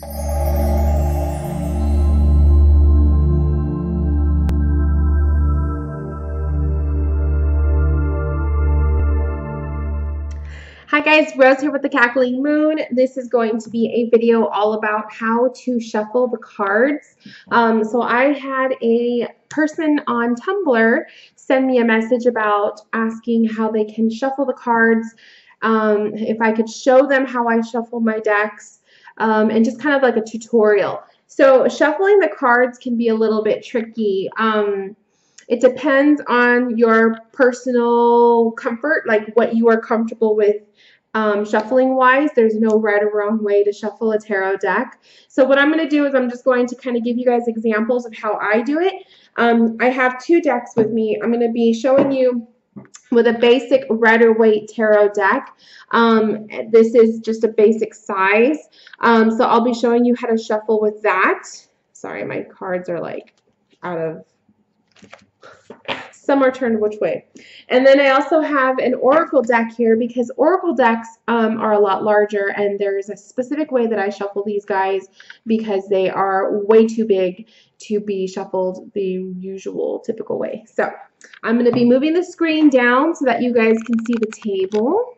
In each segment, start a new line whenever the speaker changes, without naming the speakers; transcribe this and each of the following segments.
Hi guys, Rose here with the Cackling Moon. This is going to be a video all about how to shuffle the cards. So I had a person on Tumblr send me a message about asking how they can shuffle the cards, if I could show them how I shuffle my decks, and just kind of like a tutorial. So shuffling the cards can be a little bit tricky. It depends on your personal comfort, like what you are comfortable with shuffling wise. There's no right or wrong way to shuffle a tarot deck. So what I'm going to do is I'm just going to kind of give you guys examples of how I do it. I have two decks with me. I'm going to be showing you with a basic Rider-Waite tarot deck. This is just a basic size. So I'll be showing you how to shuffle with that. Sorry, my cards are like out of... Some are turned which way. And then I also have an oracle deck here because oracle decks are a lot larger, and there's a specific way that I shuffle these guys because they are way too big to be shuffled the usual typical way. So I'm going to be moving the screen down so that you guys can see the table,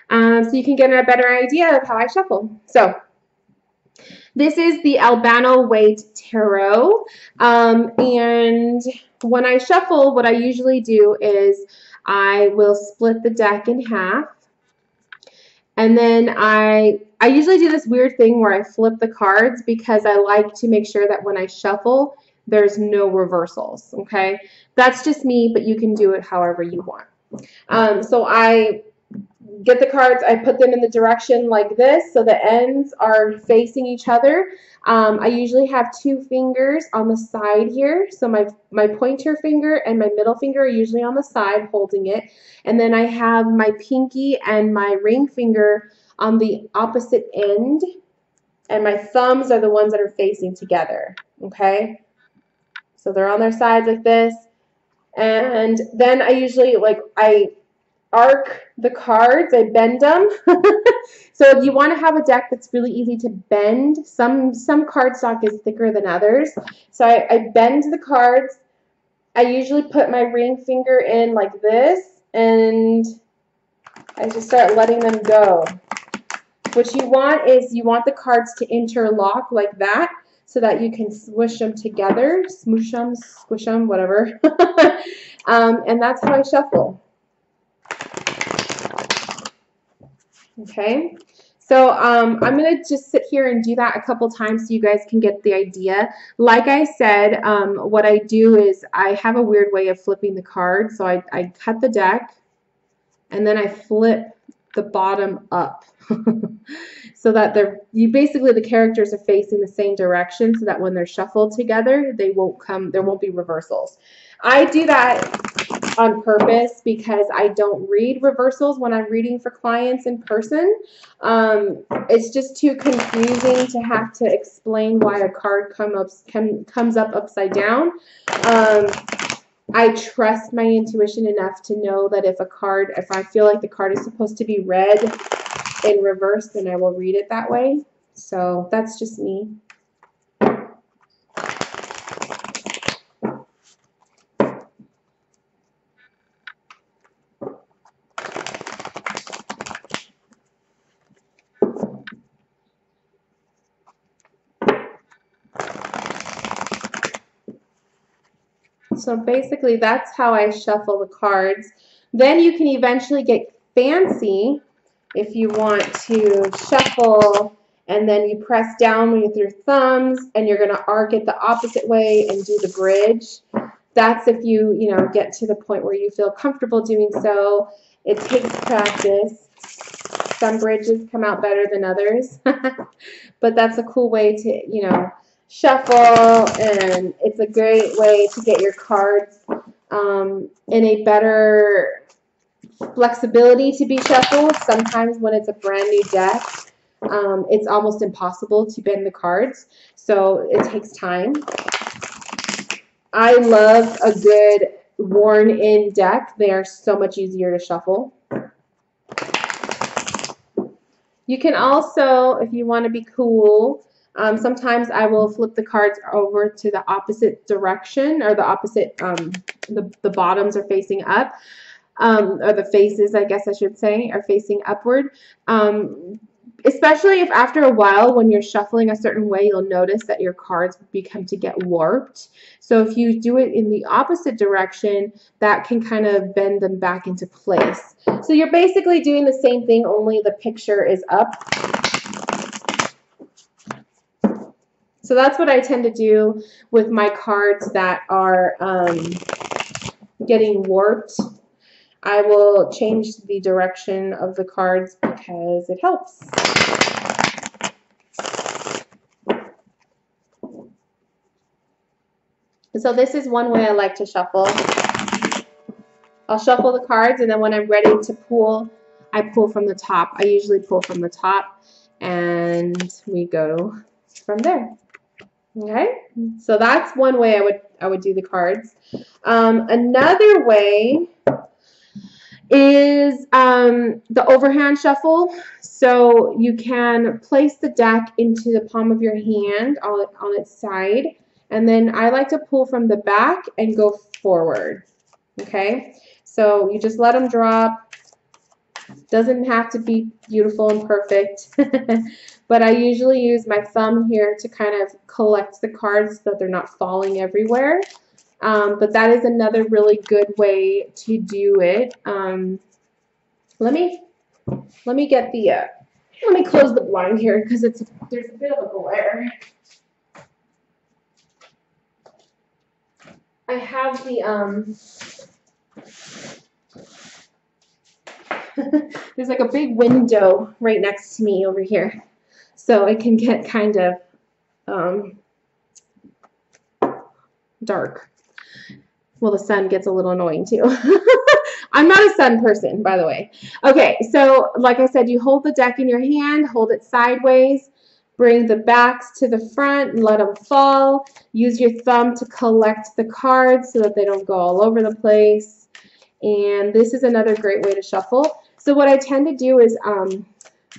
so you can get a better idea of how I shuffle. So this is the Rider-Waite Tarot, and when I shuffle, what I usually do is I will split the deck in half, and then I usually do this weird thing where I flip the cards because I like to make sure that when I shuffle, there's no reversals, okay? That's just me, but you can do it however you want. So I get the cards, I put them in the direction like this so the ends are facing each other. I usually have two fingers on the side here. So my pointer finger and my middle finger are usually on the side holding it. And then I have my pinky and my ring finger on the opposite end. And my thumbs are the ones that are facing together. Okay? So they're on their sides like this. And then I usually, I arc the cards, I bend them. So you want to have a deck that's really easy to bend. Some cardstock is thicker than others. So I bend the cards. I usually put my ring finger in like this, and I just start letting them go. What you want is you want the cards to interlock like that so that you can swish them together, smoosh them, squish them, whatever. And that's how I shuffle. Okay, so I'm going to just sit here and do that a couple times so you guys can get the idea. Like I said, what I do is I have a weird way of flipping the cards. So I cut the deck, and then I flip the bottom up so that basically the characters are facing the same direction so that when they're shuffled together, there won't be reversals. I do that on purpose because I don't read reversals when I'm reading for clients in person. It's just too confusing to have to explain why a card comes up upside down. I trust my intuition enough to know that if I feel like the card is supposed to be read in reverse, then I will read it that way. So that's just me. So basically that's how I shuffle the cards. Then you can eventually get fancy if you want to shuffle and then you press down with your thumbs and you're going to arc it the opposite way and do the bridge. That's if you get to the point where you feel comfortable doing so. It takes practice. Some bridges come out better than others. But that's a cool way to, shuffle, and it's a great way to get your cards in a better flexibility to be shuffled. Sometimes when it's a brand new deck, it's almost impossible to bend the cards, so it takes time. I love a good worn-in deck. They are so much easier to shuffle. You can also, if you want to be cool, sometimes I will flip the cards over to the opposite direction, or the opposite, the bottoms are facing up, or the faces, I guess I should say, are facing upward. Especially if after a while, when you're shuffling a certain way, you'll notice that your cards become to get warped. So if you do it in the opposite direction, that can kind of bend them back into place. So you're basically doing the same thing, only the picture is up. So that's what I tend to do with my cards that are getting warped. I will change the direction of the cards because it helps. So this is one way I like to shuffle. I'll shuffle the cards, and then when I'm ready to pull, I pull from the top. I usually pull from the top, and we go from there. Okay, so that's one way I would do the cards. Another way is the overhand shuffle. So you can place the deck into the palm of your hand on its side, and then I like to pull from the back and go forward. Okay, so you just let them drop. Doesn't have to be beautiful and perfect, but I usually use my thumb here to kind of collect the cards so that they're not falling everywhere. But that is another really good way to do it. Let me get the let me close the blind here because there's a bit of a glare. I have the there's like a big window right next to me over here, so it can get kind of dark. Well, the sun gets a little annoying too. I'm not a sun person, by the way. Okay, so like I said, you hold the deck in your hand, hold it sideways, bring the backs to the front and let them fall. Use your thumb to collect the cards so that they don't go all over the place. And this is another great way to shuffle. So what I tend to do is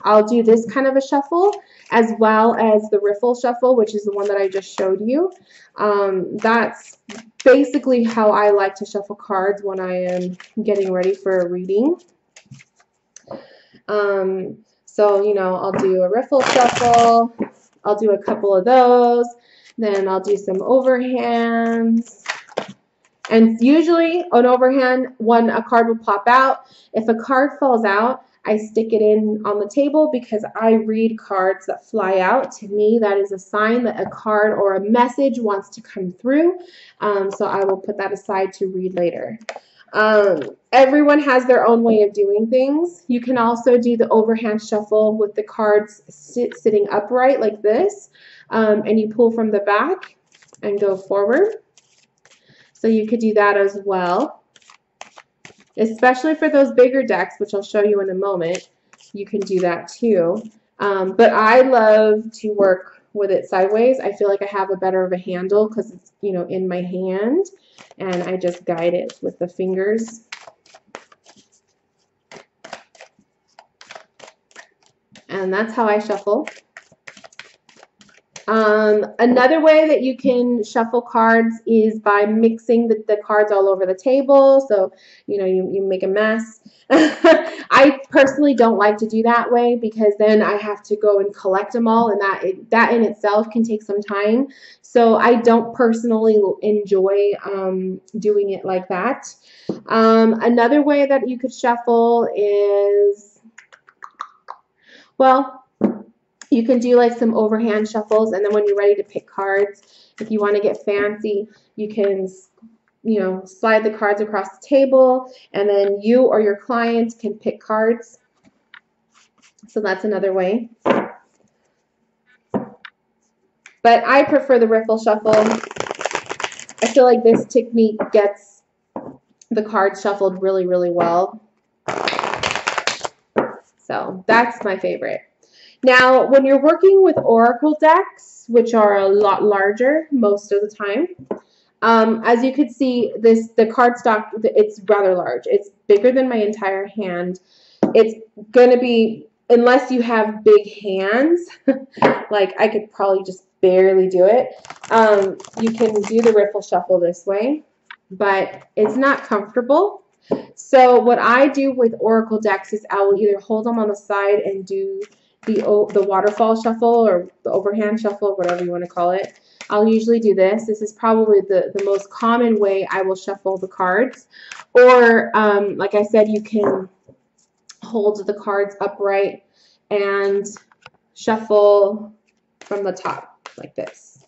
I'll do this kind of a shuffle as well as the riffle shuffle, which is the one that I just showed you. That's basically how I like to shuffle cards when I am getting ready for a reading. So, you know, I'll do a riffle shuffle. I'll do a couple of those. Then I'll do some overhands. And usually on overhand, a card will pop out. If a card falls out, I stick it in on the table because I read cards that fly out. To me, that is a sign that a card or a message wants to come through. So I will put that aside to read later. Everyone has their own way of doing things. You can also do the overhand shuffle with the cards sitting upright like this. And you pull from the back and go forward. So you could do that as well. Especially for those bigger decks, which I'll show you in a moment, you can do that too. But I love to work with it sideways. I feel like I have a better of a handle because it's, you know, in my hand, and I just guide it with the fingers. And that's how I shuffle. Another way that you can shuffle cards is by mixing the cards all over the table. So, you know, you make a mess. I personally don't like to do that way because then I have to go and collect them all, and that in itself can take some time. So I don't personally enjoy doing it like that. Another way that you could shuffle is, well, you can do like some overhand shuffles, and then when you're ready to pick cards, if you want to get fancy, you can, you know, slide the cards across the table, and then you or your client can pick cards. So that's another way. But I prefer the riffle shuffle. I feel like this technique gets the cards shuffled really, really well. So that's my favorite. Now, when you're working with oracle decks, which are a lot larger most of the time, as you can see, the cardstock, it's rather large. It's bigger than my entire hand. It's going to be unless you have big hands, like I could probably just barely do it, you can do the riffle shuffle this way, but it's not comfortable. So what I do with Oracle decks is I will either hold them on the side and do the waterfall shuffle or the overhand shuffle, whatever you want to call it. I'll usually do this. This is probably the most common way I will shuffle the cards. Or, like I said, you can hold the cards upright and shuffle from the top like this.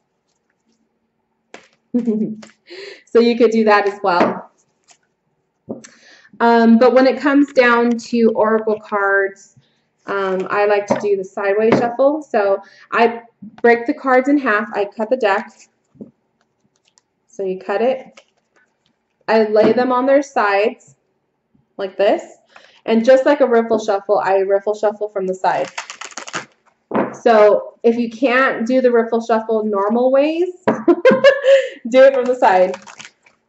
So you could do that as well. But when it comes down to Oracle cards, I like to do the sideways shuffle. So I break the cards in half. I cut the deck. So you cut it. I lay them on their sides like this. And just like a riffle shuffle, I riffle shuffle from the side. So if you can't do the riffle shuffle normal ways, do it from the side.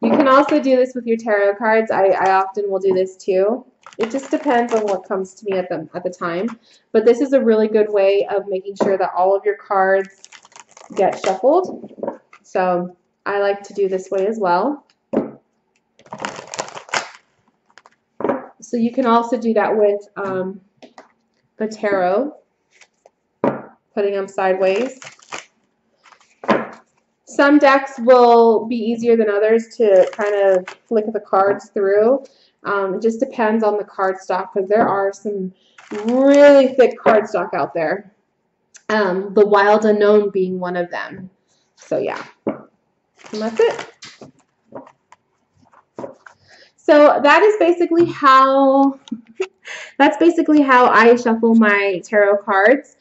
You can also do this with your tarot cards. I often will do this too. It just depends on what comes to me at the time. But this is a really good way of making sure that all of your cards get shuffled. So I like to do this way as well. So you can also do that with the tarot, putting them sideways. Some decks will be easier than others to kind of flick the cards through. It just depends on the card stock, because there are some really thick card stock out there. The Wild Unknown being one of them. So yeah, and that's it. So that is basically how I shuffle my tarot cards.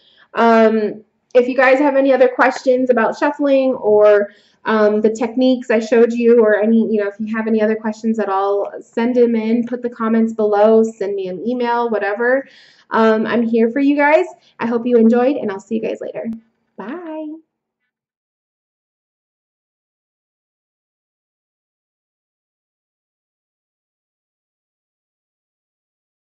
If you guys have any other questions about shuffling or the techniques I showed you, or any, if you have any other questions at all, send them in, put the comments below, send me an email, whatever. I'm here for you guys. I hope you enjoyed, and I'll see you guys later. Bye.